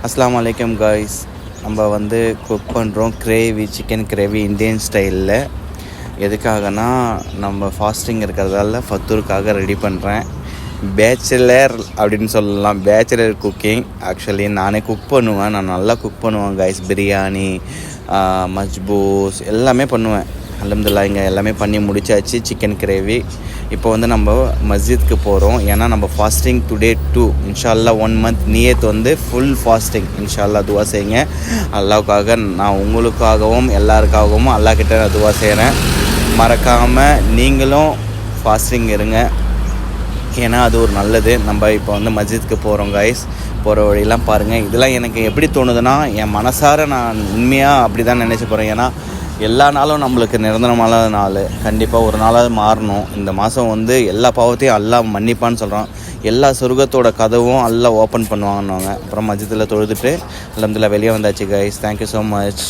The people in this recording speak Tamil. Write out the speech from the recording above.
அஸ்ஸலாமு அலைக்கும் காய்ஸ். நம்ம குக் பண்ணுறோம் சிக்கன் கிரேவி இந்தியன் ஸ்டைலில். எதுக்காகனா நம்ம ஃபாஸ்டிங் இருக்கிறதால ஃபத்தூருக்காக ரெடி பண்ணுறேன். பேச்சுலர் அப்படின்னு சொல்லலாம், பேச்சுலர் குக்கிங். ஆக்சுவலி நானே குக் பண்ணுவேன், நான் நல்லா குக் பண்ணுவேன் காய்ஸ். பிரியாணி, மஜ்பூஸ் எல்லாமே பண்ணுவேன். அல்ஹம்துலில்லாஹ் இங்கே எல்லாமே பண்ணி முடிச்சாச்சு. சிக்கன் கிரேவி இப்போ நம்ம மஸ்ஜித்க்கு போகிறோம். ஏன்னா நம்ம ஃபாஸ்டிங் டுடே 2 இன்ஷா அல்லாஹ் 1 மந்த் நியத் ஃபுல் ஃபாஸ்டிங். இன்ஷா அல்லாஹ் துவா செய்யுங்க அல்லாஹ்வுக்காக. நான் உங்களுக்காகவும் எல்லாருக்காகவும் அல்லாஹ் கிட்ட நான் துவா செய்கிறேன். மறக்காமல் நீங்களும் ஃபாஸ்டிங் இருங்க, ஏன்னா அது ஒரு நல்லது. நம்ம இப்போ மஸ்ஜித்க்கு போகிறோம் காய்ஸ். போகிற வழியெல்லாம் பாருங்கள். இதெல்லாம் எனக்கு எப்படி தோணுதுன்னா, என் மனசார நான் உண்மையாக அப்படி தான் நினச்சி போகிறேன். ஏன்னா எல்லா நாளும் நம்மளுக்கு நிரந்தரமான நாள். கண்டிப்பாக ஒரு நாளாவது மாறணும். இந்த மாதம் எல்லா பாவத்தையும் அல்லாஹ் மன்னிப்பான்னு சொல்கிறான். எல்லா சொர்க்கத்தோட கதவும் அல்லாஹ் ஓப்பன் பண்ணுவாங்கன்னுவாங்க. அப்புறம் மஸ்ஜித்தில் தொழுதுட்டு அல்ஹம்துலில்லாஹ் வெளியே வந்தாச்சு கைஸ். Thank you so much.